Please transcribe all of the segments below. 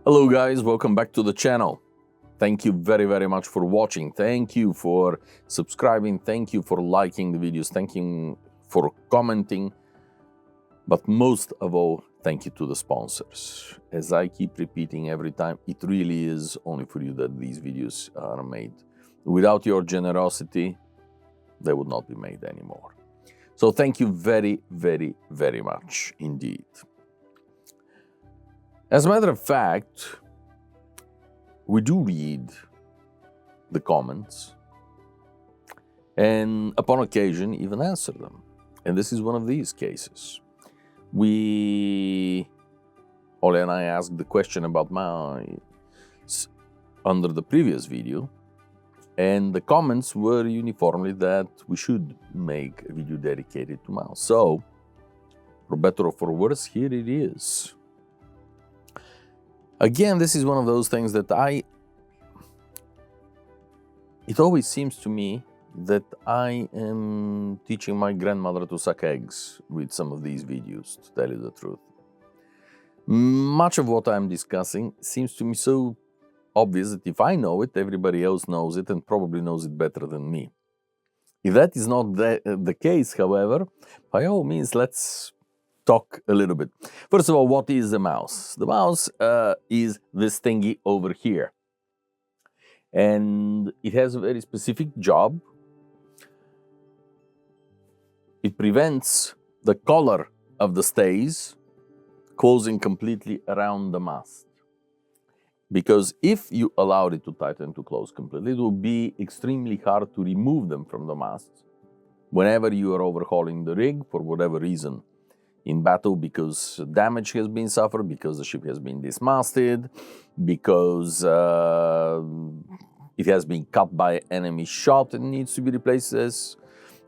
Hello guys, welcome back to the channel. Thank you very much for watching. Thank you for subscribing. Thank you for liking the videos. Thank you for commenting. But most of all, thank you to the sponsors. As I keep repeating every time, it really is only for you that these videos are made. Without your generosity, they would not be made anymore. So thank you very much indeed. As a matter of fact, we do read the comments and upon occasion even answer them. And this is one of these cases. Ole and I asked the question about mouse under the previous video, and the comments were uniformly that we should make a video dedicated to mouse. So, for better or for worse, here it is. Again, this is one of those things that it always seems to me that I am teaching my grandmother to suck eggs with some of these videos, to tell you the truth. Much of what I'm discussing seems to me so obvious that if I know it, everybody else knows it and probably knows it better than me. If that is not the case, however, by all means, let's talk a little bit. First of all, what is the mouse? The mouse is this thingy over here. And it has a very specific job. It prevents the collar of the stays closing completely around the mast. Because if you allowed it to tighten to close completely, it would be extremely hard to remove them from the mast whenever you are overhauling the rig for whatever reason. In battle, because damage has been suffered, because the ship has been dismasted, because it has been cut by enemy shot and needs to be replaced as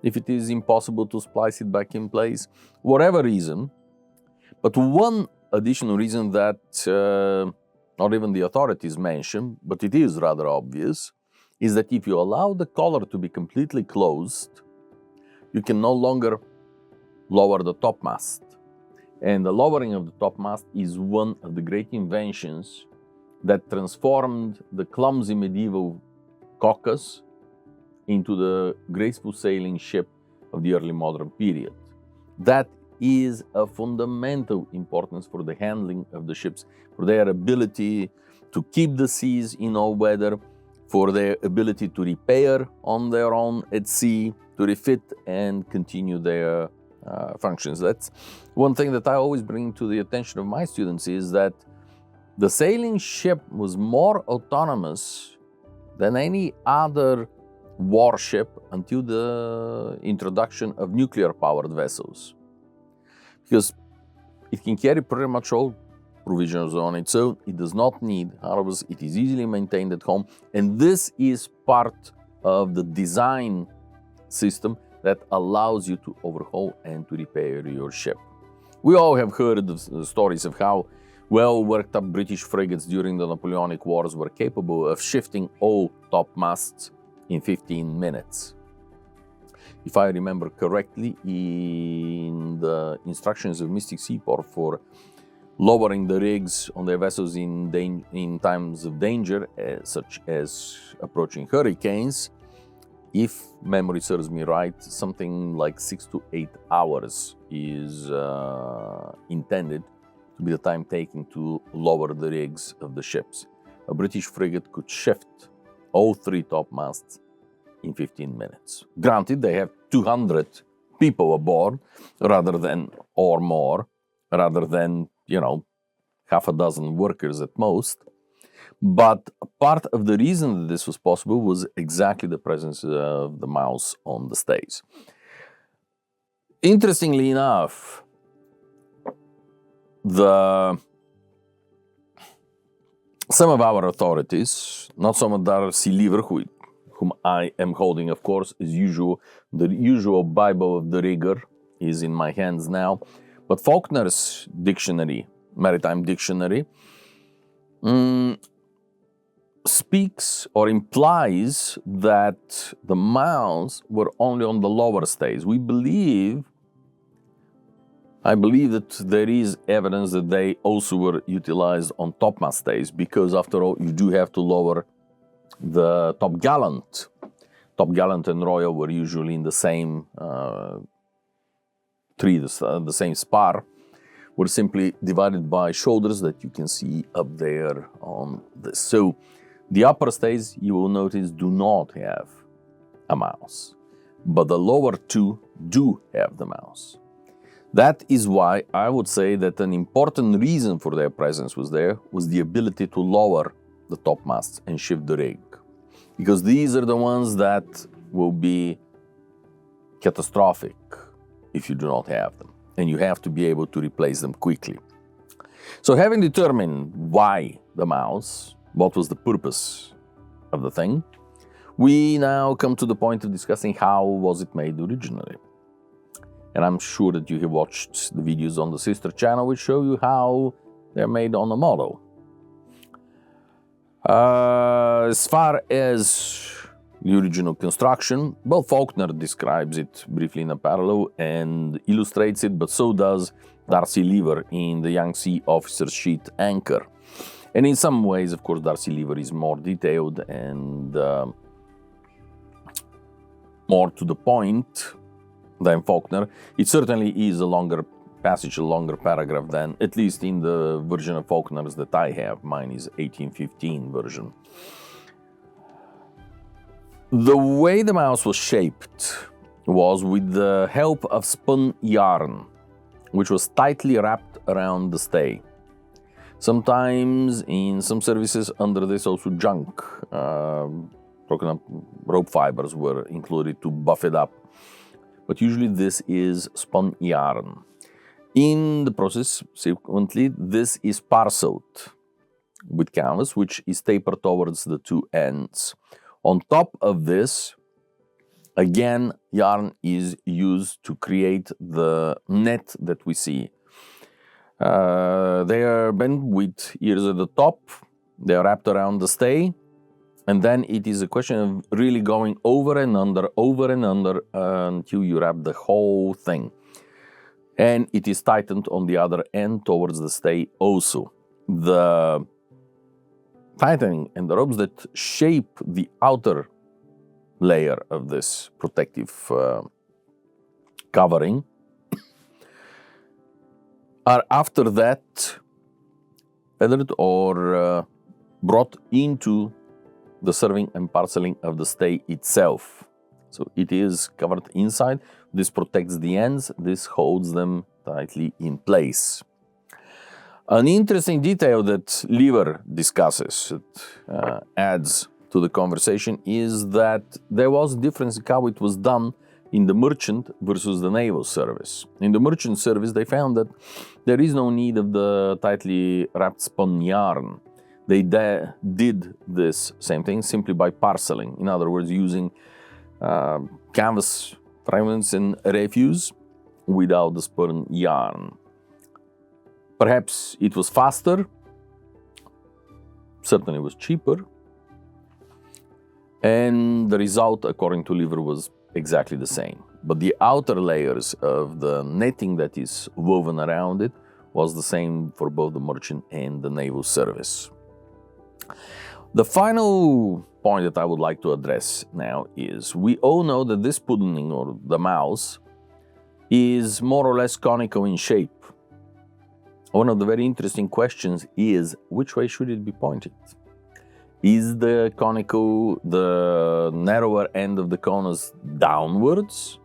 if it is impossible to splice it back in place, whatever reason. But one additional reason that not even the authorities mention, but it is rather obvious, is that if you allow the collar to be completely closed, you can no longer lower the topmast. And the lowering of the topmast is one of the great inventions that transformed the clumsy medieval caucus into the graceful sailing ship of the early modern period. That is of fundamental importance for the handling of the ships, for their ability to keep the seas in all weather, for their ability to repair on their own at sea, to refit and continue their functions. That's one thing that I always bring to the attention of my students, is that the sailing ship was more autonomous than any other warship until the introduction of nuclear-powered vessels. Because it can carry pretty much all provisions on its own. It does not need harbors. It is easily maintained at home. And this is part of the design system that allows you to overhaul and to repair your ship. We all have heard the stories of how well-worked-up British frigates during the Napoleonic Wars were capable of shifting all topmasts in 15 minutes. If I remember correctly, in the instructions of Mystic Seaport for lowering the rigs on their vessels in times of danger, such as approaching hurricanes, if memory serves me right, something like 6 to 8 hours is intended to be the time taken to lower the rigs of the ships. A British frigate could shift all 3 topmasts in 15 minutes. Granted, they have 200 people aboard or more, rather than, half a dozen workers at most. But part of the reason that this was possible was exactly the presence of the mouse on the stays. Interestingly enough, the some of our authorities, not some of Darcy Lever, whom I am holding, of course, as usual. The usual Bible of the rigor is in my hands now. But Faulkner's dictionary, maritime dictionary, speaks or implies that the mouths were only on the lower stays. I believe that there is evidence that they also were utilized on topmast stays, because after all, you do have to lower the top gallant. Top gallant and royal were usually in the same tree, the same spar, were simply divided by shoulders that you can see up there on this. So the upper stays, you will notice, do not have a mouse, but the lower two do have the mouse. That is why I would say that an important reason for their presence was the ability to lower the topmasts and shift the rig. Because these are the ones that will be catastrophic if you do not have them. And you have to be able to replace them quickly. So having determined why the mouse, what was the purpose of the thing, we now come to the point of discussing how was it made originally. And I'm sure that you have watched the videos on the SYSTER channel which show you how they're made on a model. As far as the original construction, well, Faulkner describes it briefly in a parallel and illustrates it, but so does Darcy Lever in the Young Sea Officer's Sheet Anchor. And in some ways, of course, Darcy Lever is more detailed and more to the point than Faulkner. It certainly is a longer passage, a longer paragraph than, at least in the version of Faulkner's that I have. Mine is 1815 version. The way the mouse was shaped was with the help of spun yarn, which was tightly wrapped around the stay. Sometimes in some services under this also junk, broken up rope fibers were included to buff it up. But usually this is spun yarn. In the process, subsequently, this is parceled with canvas, which is tapered towards the two ends. On top of this, again, yarn is used to create the net that we see. They are bent with ears at the top, they are wrapped around the stay, and then it is a question of really going over and under until you wrap the whole thing. And it is tightened on the other end towards the stay also. The tightening and the ropes that shape the outer layer of this protective covering are after that feathered or brought into the serving and parceling of the stay itself. So it is covered inside. This protects the ends. This holds them tightly in place. An interesting detail that Lever discusses, adds to the conversation, is that there was a difference in how it was done in the merchant versus the naval service. In the merchant service, they found that there is no need of the tightly wrapped spun yarn. They did this same thing simply by parceling. In other words, using canvas fragments and refuse without the spun yarn. Perhaps it was faster, certainly was cheaper, and the result, according to Lever, was exactly the same. But the outer layers of the netting that is woven around it was the same for both the merchant and the naval service. The final point that I would like to address now is, we all know that this pudding, or the mouse, is more or less conical in shape. One of the very interesting questions is, which way should it be pointed? Is the conical, the narrower end of the conus downwards,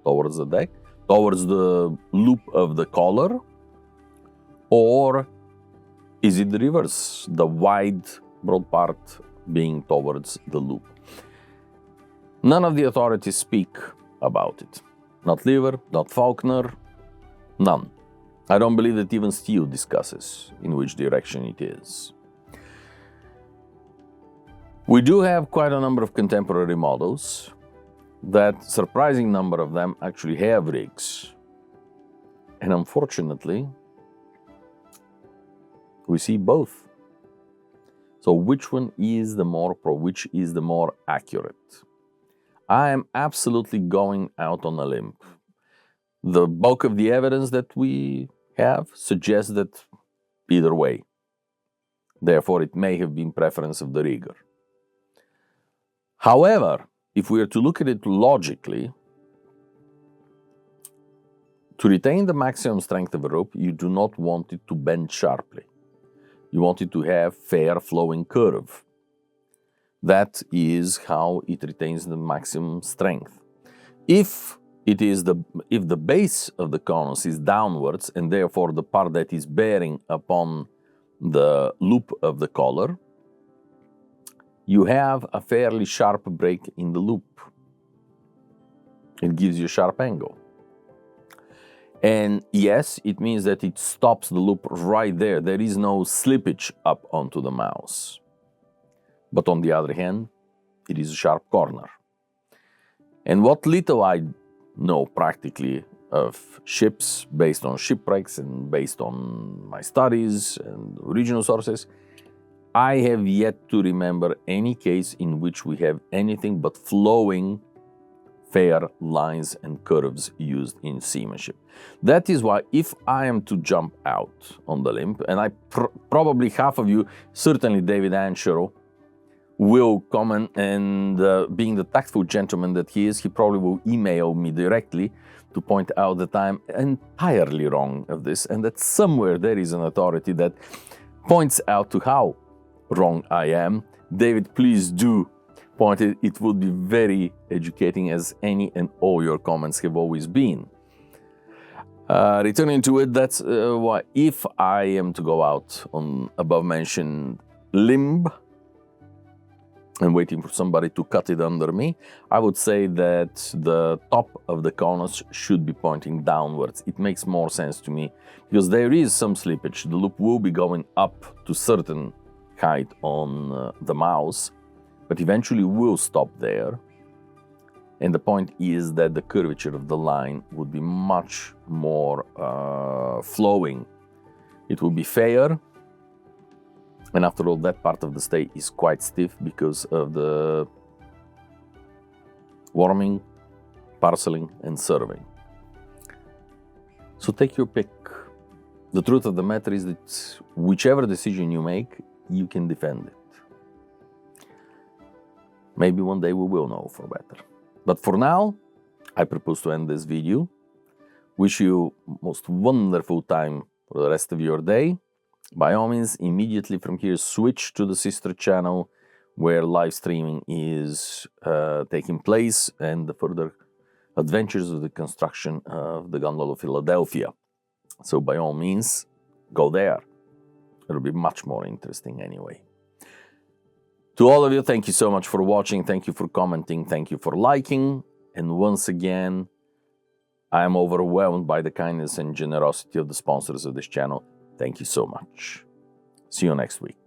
towards the deck, towards the loop of the collar? Or is it the reverse, the wide, broad part being towards the loop? None of the authorities speak about it. Not Lever, not Faulkner, none. I don't believe that even Steele discusses in which direction it is. We do have quite a number of contemporary models. That surprising number of them actually have rigs. And unfortunately, we see both. So which one is the which is the more accurate? I am absolutely going out on a limb. The bulk of the evidence that we have suggests that either way. Therefore, it may have been preference of the rigger. However, if we are to look at it logically, to retain the maximum strength of a rope, you do not want it to bend sharply. You want it to have fair flowing curve. That is how it retains the maximum strength. If the base of the conus is downwards and therefore the part that is bearing upon the loop of the collar, you have a fairly sharp break in the loop. It gives you a sharp angle. And yes, it means that it stops the loop right there. There is no slippage up onto the mouse. But on the other hand, it is a sharp corner. And what little I know practically of ships based on shipwrecks and based on my studies and original sources, I have yet to remember any case in which we have anything but flowing fair lines and curves used in seamanship. That is why if I am to jump out on the limb, and I probably half of you, certainly David Anshero, will comment, and being the tactful gentleman that he is, he probably will email me directly to point out that I'm entirely wrong of this, and that somewhere there is an authority that points out to how wrong I am. David, please do point it. It would be very educating, as any and all your comments have always been. Returning to it, that's why if I am to go out on above mentioned limb and waiting for somebody to cut it under me, I would say that the top of the conus should be pointing downwards. It makes more sense to me because there is some slippage. The loop will be going up to certain height on the mouse, but eventually will stop there. And the point is that the curvature of the line would be much more flowing. It will be fair. And after all, that part of the stay is quite stiff because of the warming, parceling, and serving. So take your pick. The truth of the matter is that whichever decision you make, you can defend it. Maybe one day we will know for better. But for now, I propose to end this video. Wish you most wonderful time for the rest of your day. By all means, immediately from here, switch to the SYSTER channel where live streaming is taking place and the further adventures of the construction of the gondola Philadelphia. So by all means, go there. It'll be much more interesting anyway. To all of you, thank you so much for watching. Thank you for commenting. Thank you for liking. And once again, I am overwhelmed by the kindness and generosity of the sponsors of this channel. Thank you so much. See you next week.